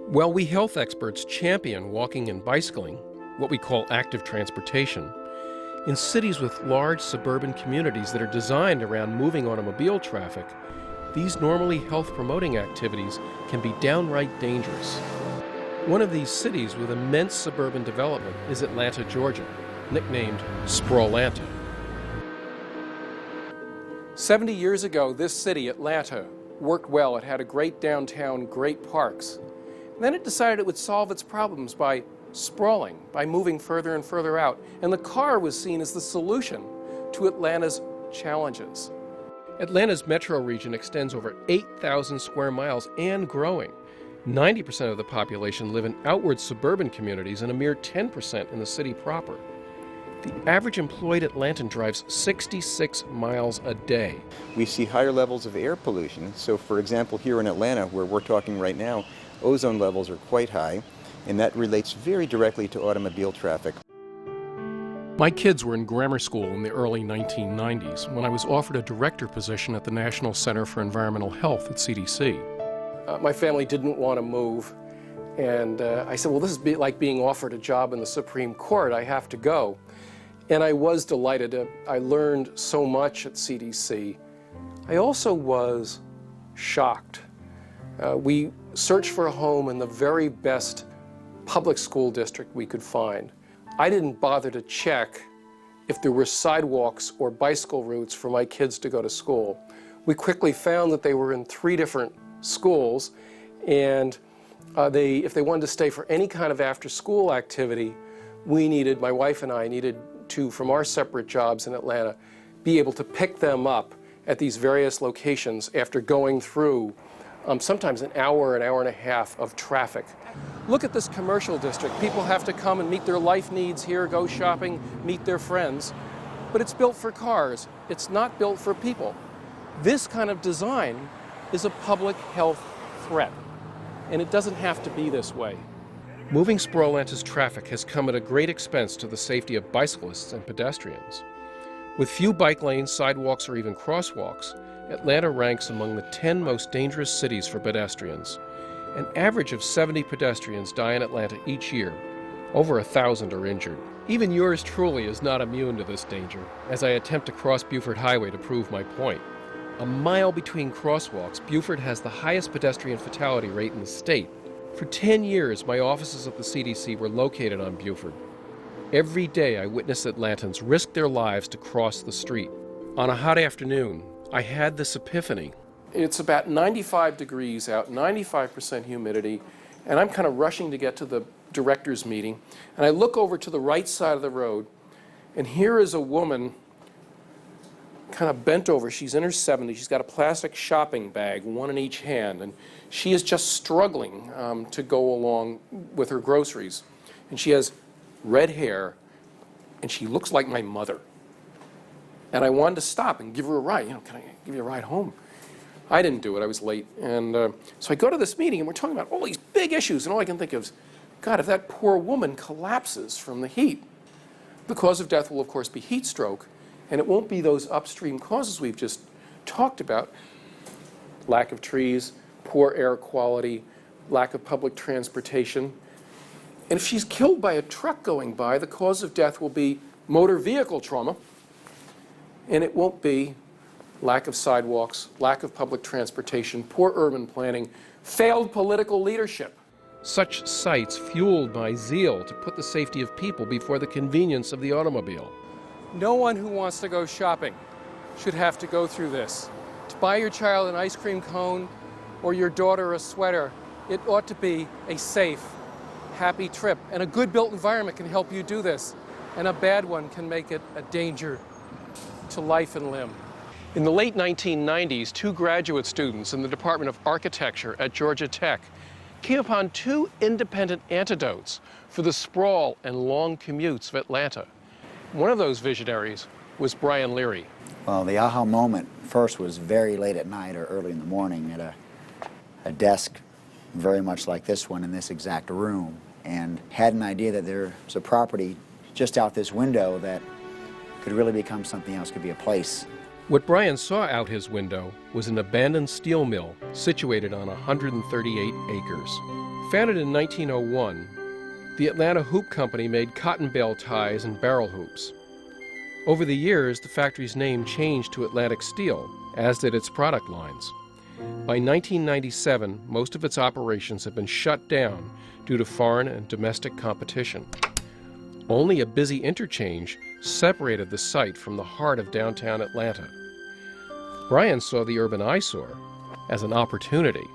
While we health experts champion walking and bicycling, what we call active transportation, in cities with large suburban communities that are designed around moving automobile traffic, these normally health-promoting activities can be downright dangerous. One of these cities with immense suburban development is Atlanta, Georgia, nicknamed Sprawlanta. 70 years ago, this city, Atlanta, worked well. It had a great downtown, great parks. And then it decided it would solve its problems by sprawling, by moving further and further out. And the car was seen as the solution to Atlanta's challenges. Atlanta's metro region extends over 8,000 square miles and growing. 90% of the population live in outward suburban communities and a mere 10% in the city proper. The average employed Atlantan drives 66 miles a day. We see higher levels of air pollution. So for example, here in Atlanta, where we're talking right now, ozone levels are quite high, and that relates very directly to automobile traffic. My kids were in grammar school in the early 1990s when I was offered a director position at the National Center for Environmental Health at CDC. My family didn't want to move, and I said, well, this is like being offered a job in the Supreme Court. I have to go. And I was delighted. I learned so much at CDC. I also was shocked. We searched for a home in the very best public school district we could find. I didn't bother to check if there were sidewalks or bicycle routes for my kids to go to school. We quickly found that they were in 3 different schools, and if they wanted to stay for any kind of after-school activity, my wife and I needed to, from our separate jobs in Atlanta, be able to pick them up at these various locations after going through sometimes an hour and a half of traffic. Look at this commercial district. People have to come and meet their life needs here, go shopping, meet their friends. But it's built for cars. It's not built for people. This kind of design is a public health threat, and it doesn't have to be this way. Moving Sprawlanta's traffic has come at a great expense to the safety of bicyclists and pedestrians. With few bike lanes, sidewalks, or even crosswalks, Atlanta ranks among the 10 most dangerous cities for pedestrians. An average of 70 pedestrians die in Atlanta each year. Over 1,000 are injured. Even yours truly is not immune to this danger, as I attempt to cross Buford Highway to prove my point. A mile between crosswalks, Buford has the highest pedestrian fatality rate in the state. For 10 years, my offices at the CDC were located on Buford. Every day, I witnessed Atlantans risk their lives to cross the street. On a hot afternoon, I had this epiphany. It's about 95 degrees out, 95% humidity, and I'm kind of rushing to get to the director's meeting. And I look over to the right side of the road, and here is a woman kind of bent over. She's in her 70s. She's got a plastic shopping bag, one in each hand, and she is just struggling to go along with her groceries. And she has red hair, and she looks like my mother. And I wanted to stop and give her a ride. Can I give you a ride home? I didn't do it. I was late. And so I go to this meeting, and we're talking about all these big issues, and all I can think of is, God, if that poor woman collapses from the heat, the cause of death will, of course, be heat stroke, and it won't be those upstream causes we've just talked about: lack of trees, poor air quality, lack of public transportation. And if she's killed by a truck going by, the cause of death will be motor vehicle trauma, and it won't be lack of sidewalks, lack of public transportation, poor urban planning, failed political leadership. Such sites fueled my zeal to put the safety of people before the convenience of the automobile. No one who wants to go shopping should have to go through this. To buy your child an ice cream cone or your daughter a sweater, it ought to be a safe, happy trip. And a good built environment can help you do this. And a bad one can make it a danger to life and limb. In the late 1990s, 2 graduate students in the Department of Architecture at Georgia Tech came upon 2 independent antidotes for the sprawl and long commutes of Atlanta. One of those visionaries was Brian Leary. Well, the aha moment first was very late at night or early in the morning at a desk very much like this one in this exact room, and had an idea that there was a property just out this window that could really become something else, could be a place. What Brian saw out his window was an abandoned steel mill situated on 138 acres. Founded in 1901, the Atlanta Hoop Company made cotton bale ties and barrel hoops. Over the years, the factory's name changed to Atlantic Steel, as did its product lines. By 1997, most of its operations had been shut down due to foreign and domestic competition. Only a busy interchange separated the site from the heart of downtown Atlanta. Brian saw the urban eyesore as an opportunity.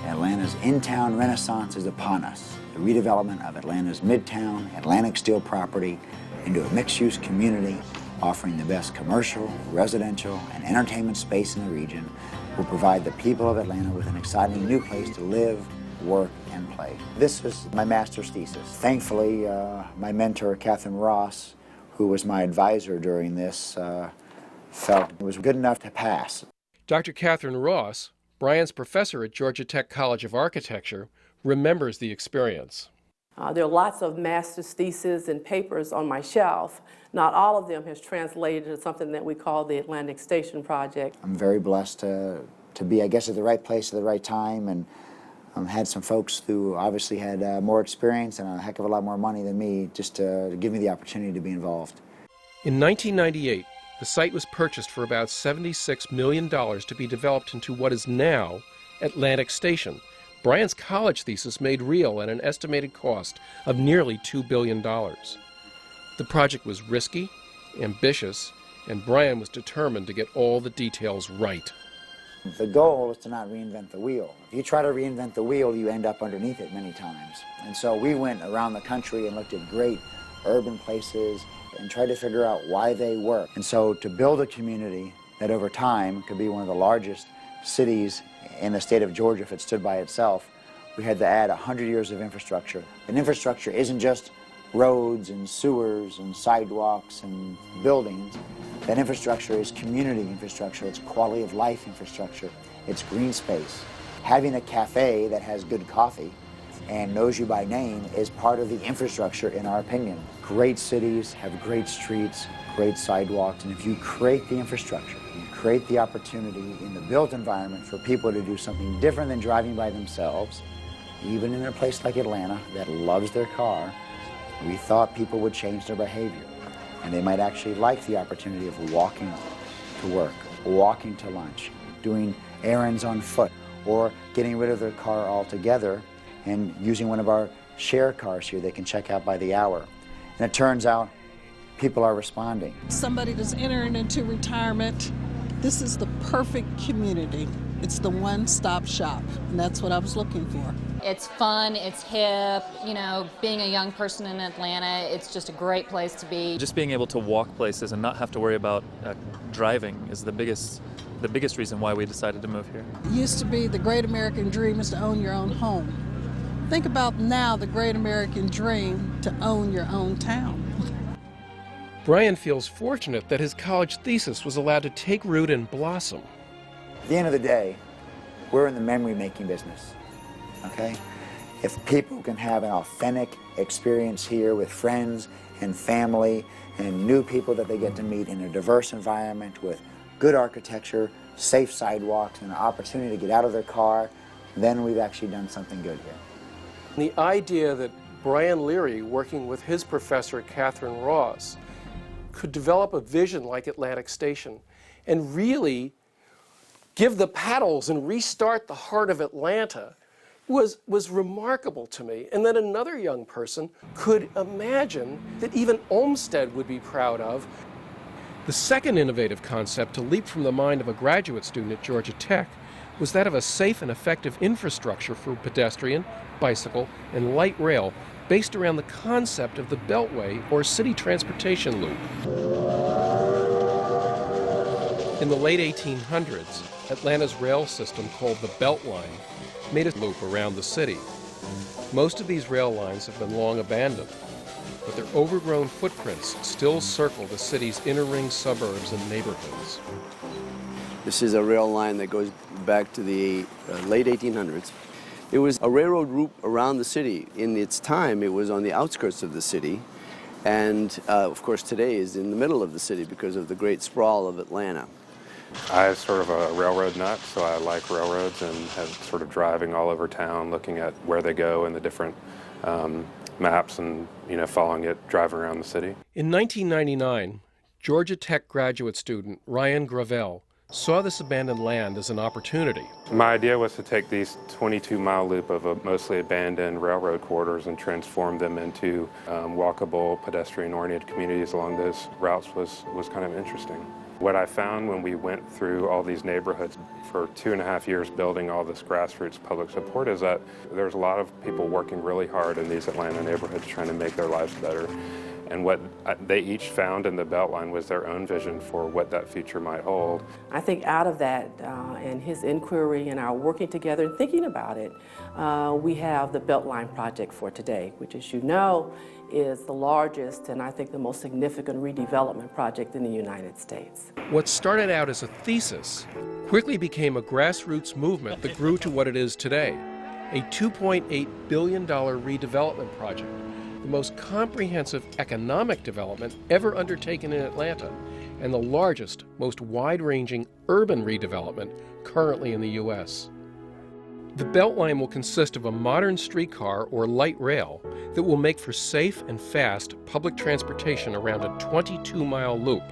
Atlanta's in-town renaissance is upon us. The redevelopment of Atlanta's Midtown Atlantic Steel property into a mixed-use community offering the best commercial, residential, and entertainment space in the region will provide the people of Atlanta with an exciting new place to live, work, and play. This is my master's thesis. Thankfully, my mentor, Catherine Ross, who was my advisor during this, felt it was good enough to pass. Dr. Catherine Ross, Brian's professor at Georgia Tech College of Architecture, remembers the experience. There are lots of master's theses and papers on my shelf. Not all of them has translated to something that we call the Atlantic Station Project. I'm very blessed to be, I guess, at the right place at the right time, and had some folks who obviously had more experience and a heck of a lot more money than me just to give me the opportunity to be involved. In 1998, the site was purchased for about $76 million to be developed into what is now Atlantic Station. Brian's college thesis made real at an estimated cost of nearly $2 billion. The project was risky, ambitious, and Brian was determined to get all the details right. The goal is to not reinvent the wheel. If you try to reinvent the wheel, you end up underneath it many times. And so we went around the country and looked at great urban places and tried to figure out why they work. And so to build a community that over time could be one of the largest cities in the state of Georgia if it stood by itself, we had to add 100 years of infrastructure. And infrastructure isn't just roads and sewers and sidewalks and buildings. That infrastructure is community infrastructure, it's quality of life infrastructure, it's green space. Having a cafe that has good coffee and knows you by name is part of the infrastructure in our opinion. Great cities have great streets, great sidewalks, and if you create the infrastructure, you create the opportunity in the built environment for people to do something different than driving by themselves, even in a place like Atlanta that loves their car, we thought people would change their behavior. And they might actually like the opportunity of walking to work, walking to lunch, doing errands on foot, or getting rid of their car altogether and using one of our share cars here they can check out by the hour. And it turns out people are responding. Somebody that's entering into retirement, this is the perfect community. It's the one-stop shop, and that's what I was looking for. It's fun, it's hip, you know, being a young person in Atlanta, it's just a great place to be. Just being able to walk places and not have to worry about driving is the biggest reason why we decided to move here. It used to be the great American dream is to own your own home. Think about now the great American dream to own your own town. Brian feels fortunate that his college thesis was allowed to take root and blossom. At the end of the day, we're in the memory-making business, okay? If people can have an authentic experience here with friends and family and new people that they get to meet in a diverse environment with good architecture, safe sidewalks, and an opportunity to get out of their car, then we've actually done something good here. The idea that Brian Leary, working with his professor, Catherine Ross, could develop a vision like Atlantic Station and really give the paddles and restart the heart of Atlanta was remarkable to me. And then another young person could imagine that even Olmsted would be proud of. The second innovative concept to leap from the mind of a graduate student at Georgia Tech was that of a safe and effective infrastructure for pedestrian, bicycle, and light rail based around the concept of the Beltway or city transportation loop. In the late 1800s, Atlanta's rail system, called the Beltline, made a loop around the city. Most of these rail lines have been long abandoned, but their overgrown footprints still circle the city's inner ring suburbs and neighborhoods. This is a rail line that goes back to the late 1800s. It was a railroad route around the city. In its time, it was on the outskirts of the city, and of course today is in the middle of the city because of the great sprawl of Atlanta. I'm sort of a railroad nut, so I like railroads and have sort of driving all over town, looking at where they go and the different maps and, following it, driving around the city. In 1999, Georgia Tech graduate student Ryan Gravel saw this abandoned land as an opportunity. My idea was to take these 22-mile loop of mostly abandoned railroad corridors and transform them into walkable, pedestrian-oriented communities along those routes was kind of interesting. What I found when we went through all these neighborhoods for 2.5 years building all this grassroots public support is that there's a lot of people working really hard in these Atlanta neighborhoods trying to make their lives better. And what they each found in the Beltline was their own vision for what that future might hold. I think out of that and his inquiry and our working together and thinking about it, we have the Beltline project for today, which, as you know, is the largest and I think the most significant redevelopment project in the United States. What started out as a thesis quickly became a grassroots movement that grew to what it is today, a $2.8 billion redevelopment project, the most comprehensive economic development ever undertaken in Atlanta, and the largest, most wide-ranging urban redevelopment currently in the U.S. The Beltline will consist of a modern streetcar or light rail that will make for safe and fast public transportation around a 22-mile loop,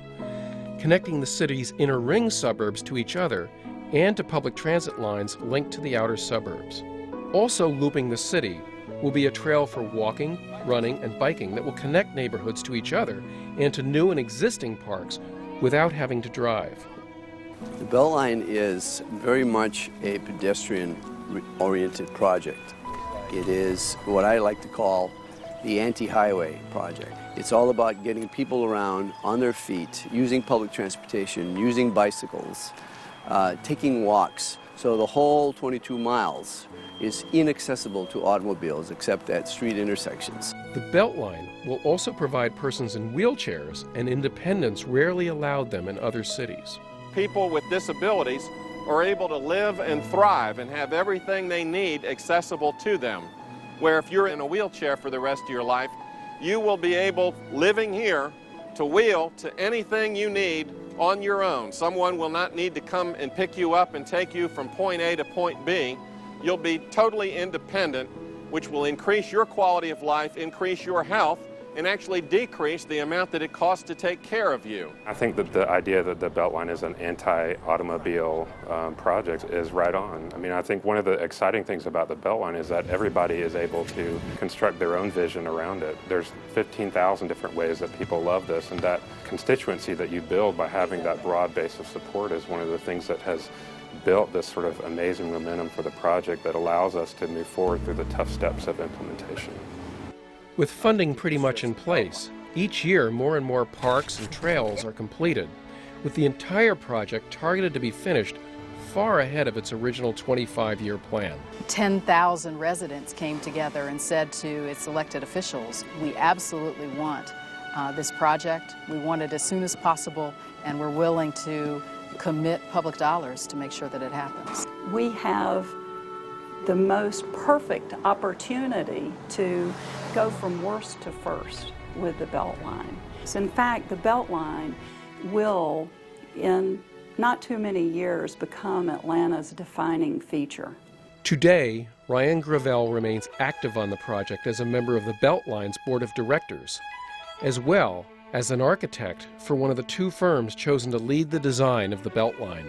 connecting the city's inner ring suburbs to each other and to public transit lines linked to the outer suburbs. Also looping the city will be a trail for walking, running, and biking that will connect neighborhoods to each other and to new and existing parks without having to drive. The Beltline is very much a pedestrian-oriented project. It is what I like to call the anti-highway project. It's all about getting people around on their feet, using public transportation, using bicycles, taking walks. So the whole 22 miles is inaccessible to automobiles except at street intersections. The Beltline will also provide persons in wheelchairs an independence rarely allowed them in other cities. People with disabilities are able to live and thrive and have everything they need accessible to them. Where if you're in a wheelchair for the rest of your life, you will be able, living here, to wheel to anything you need on your own. Someone will not need to come and pick you up and take you from point A to point B. You'll be totally independent, which will increase your quality of life, increase your health, and actually decrease the amount that it costs to take care of you. I think that the idea that the Beltline is an anti-automobile project is right on. I mean, I think one of the exciting things about the Beltline is that everybody is able to construct their own vision around it. There's 15,000 different ways that people love this, and that constituency that you build by having that broad base of support is one of the things that has built this sort of amazing momentum for the project that allows us to move forward through the tough steps of implementation. With funding pretty much in place, each year more and more parks and trails are completed, with the entire project targeted to be finished far ahead of its original 25-year plan. 10,000 residents came together and said to its elected officials, we absolutely want this project. We want it as soon as possible, and we're willing to commit public dollars to make sure that it happens. We have the most perfect opportunity to go from worst to first with the Beltline. So in fact, the Beltline will, in not too many years, become Atlanta's defining feature. Today, Ryan Gravel remains active on the project as a member of the Beltline's board of directors. As well, as an architect for one of the two firms chosen to lead the design of the Beltline.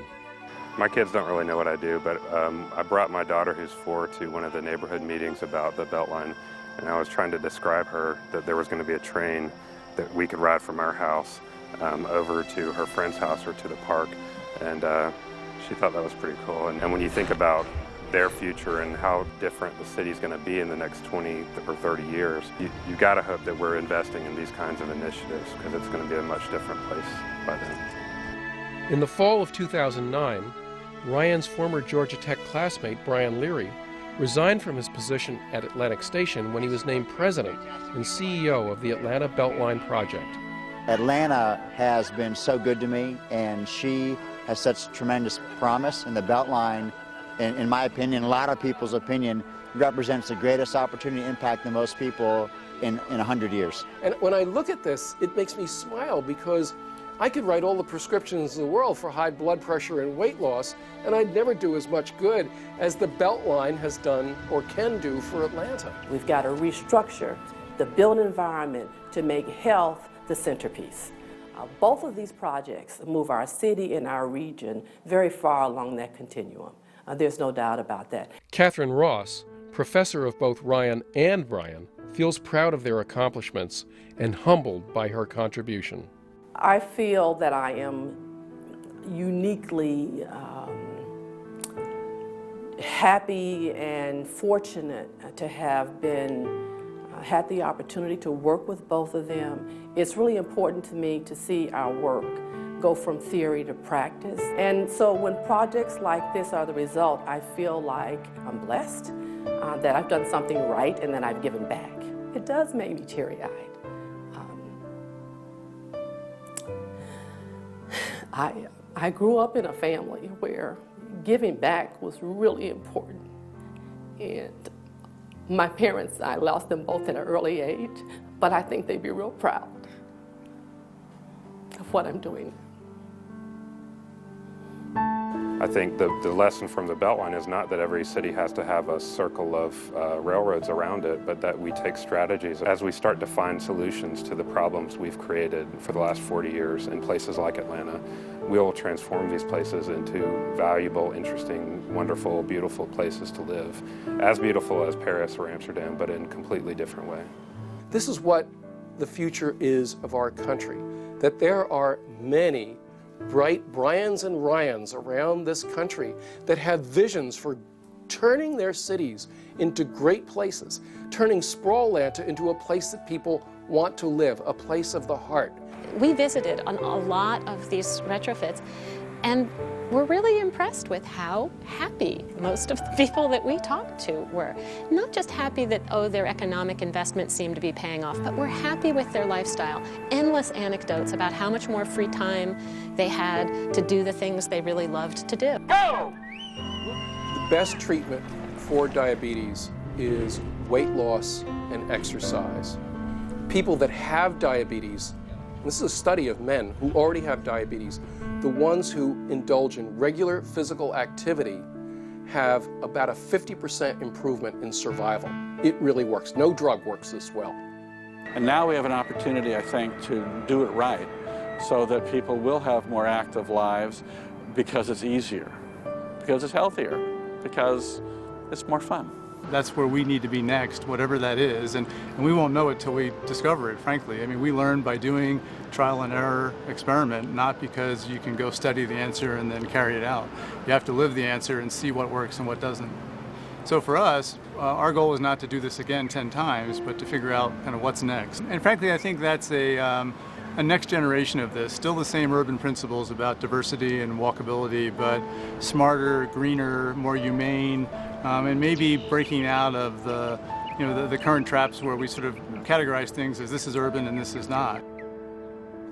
My kids don't really know what I do, but I brought my daughter, who's 4, to one of the neighborhood meetings about the Beltline, and I was trying to describe her that there was going to be a train that we could ride from our house over to her friend's house or to the park, and she thought that was pretty cool. And when you think about their future and how different the city's going to be in the next 20 or 30 years, you got to hope that we're investing in these kinds of initiatives, because it's going to be a much different place by then. In the fall of 2009, Ryan's former Georgia Tech classmate, Brian Leary, resigned from his position at Atlantic Station when he was named president and CEO of the Atlanta Beltline Project. Atlanta has been so good to me, and she has such tremendous promise, and the Beltline, in my opinion, a lot of people's opinion, represents the greatest opportunity to impact the most people in 100 years. And when I look at this, it makes me smile, because I could write all the prescriptions in the world for high blood pressure and weight loss, and I'd never do as much good as the Beltline has done or can do for Atlanta. We've got to restructure the built environment to make health the centerpiece. Both of these projects move our city and our region very far along that continuum. There's no doubt about that. Catherine Ross, professor of both Ryan and Brian, feels proud of their accomplishments and humbled by her contribution. I feel that I am uniquely happy and fortunate to have had the opportunity to work with both of them. It's really important to me to see our work go from theory to practice. And so when projects like this are the result, I feel like I'm blessed, that I've done something right and that I've given back. It does make me teary-eyed. I grew up in a family where giving back was really important. And my parents, I lost them both at an early age, but I think they'd be real proud of what I'm doing. I think the lesson from the Beltline is not that every city has to have a circle of railroads around it, but that we take strategies as we start to find solutions to the problems we've created for the last 40 years in places like Atlanta. We'll transform these places into valuable, interesting, wonderful, beautiful places to live. As beautiful as Paris or Amsterdam, but in a completely different way. This is what the future is of our country, that there are many bright Brians and Ryans around this country that have visions for turning their cities into great places, turning sprawl Atlanta into a place that people want to live, a place of the heart. We visited on a lot of these retrofits, and we're really impressed with how happy most of the people that we talked to were. Not just happy that, oh, their economic investment seemed to be paying off, but we're happy with their lifestyle. Endless anecdotes about how much more free time they had to do the things they really loved to do. Go! The best treatment for diabetes is weight loss and exercise. People that have diabetes, this is a study of men who already have diabetes, the ones who indulge in regular physical activity have about a 50% improvement in survival. It really works. No drug works this well. And now we have an opportunity, I think, to do it right so that people will have more active lives because it's easier, because it's healthier, because it's more fun. That's where we need to be next, whatever that is, and we won't know it till we discover it, frankly. I mean, we learn by doing trial and error experiment, not because you can go study the answer and then carry it out. You have to live the answer and see what works and what doesn't. So for us, our goal is not to do this again 10 times, but to figure out kind of what's next. And frankly, I think that's a next generation of this. Still the same urban principles about diversity and walkability, but smarter, greener, more humane, and maybe breaking out of the current traps where we sort of categorize things as this is urban and this is not.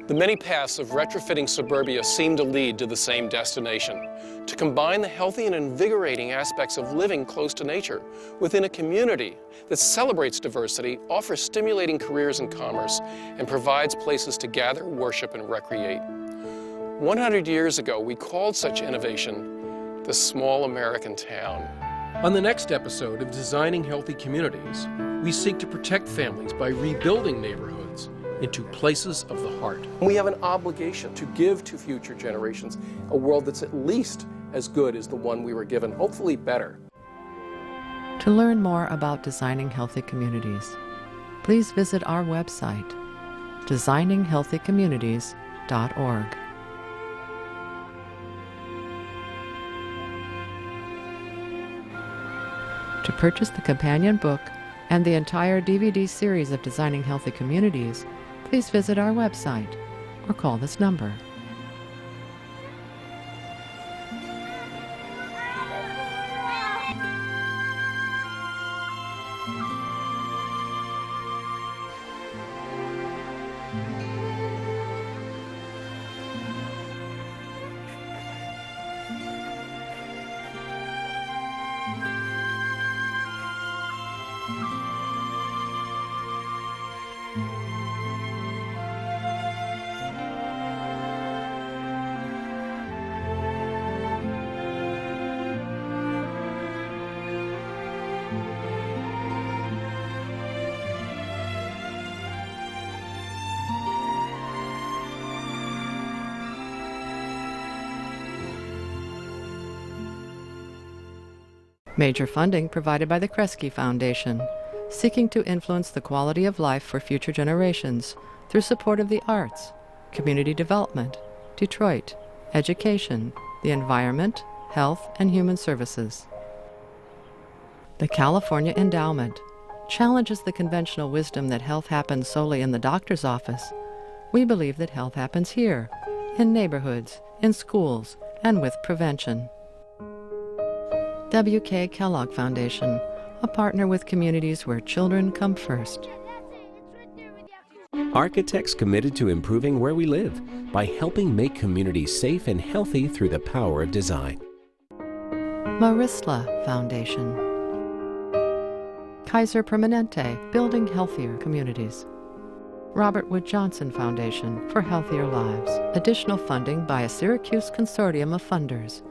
The many paths of retrofitting suburbia seem to lead to the same destination, to combine the healthy and invigorating aspects of living close to nature within a community that celebrates diversity, offers stimulating careers and commerce, and provides places to gather, worship, and recreate. 100 years ago, we called such innovation the small American town. On the next episode of Designing Healthy Communities, we seek to protect families by rebuilding neighborhoods into places of the heart. We have an obligation to give to future generations a world that's at least as good as the one we were given, hopefully better. To learn more about designing healthy communities, please visit our website, designinghealthycommunities.org. To purchase the companion book and the entire DVD series of Designing Healthy Communities, please visit our website or call this number. Major funding provided by the Kresge Foundation, seeking to influence the quality of life for future generations through support of the arts, community development, Detroit, education, the environment, health, and human services. The California Endowment challenges the conventional wisdom that health happens solely in the doctor's office. We believe that health happens here, in neighborhoods, in schools, and with prevention. W.K. Kellogg Foundation, a partner with communities where children come first. Architects committed to improving where we live by helping make communities safe and healthy through the power of design. Marisla Foundation. Kaiser Permanente, building healthier communities. Robert Wood Johnson Foundation for healthier lives. Additional funding by a Syracuse consortium of funders.